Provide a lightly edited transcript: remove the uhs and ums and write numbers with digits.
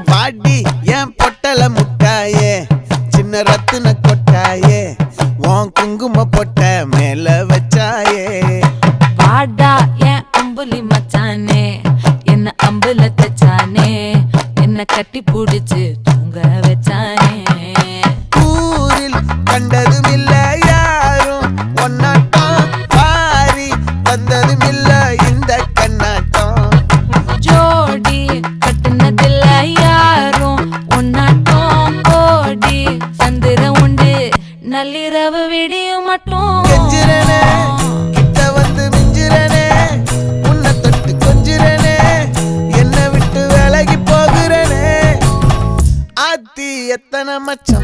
பாடி என் பொட்டல முட்டாயே சின்ன ரத்தின கொட்டாயே உன் குங்கும பொட்ட மேல வச்சாயே பாடா என் அம்புலி மச்சானே என்ன அம்புல தச்சானே என்ன கட்டி புடிச்சு தூங்க வச்சானே ஊரில் கண்டதும் இல்ல யாரும் ஒன்னாட்டம் பாரி வந்ததும் இல்ல இந்த கண்ணாட்டம் ஜோடி கட்டுனதில்ல யாரும் ஒன்னாட்டம் கோடி சந்திர உண்டு நள்ளிரவு விடியும் மட்டும் கெஞ்சிரனே கிட்ட வந்து மிஞ்சிரனே உன்னை தொட்டு கொஞ்சிரனே என்ன விட்டு விலகி போகிறனே ஆத்தி எத்தனை மச்சம்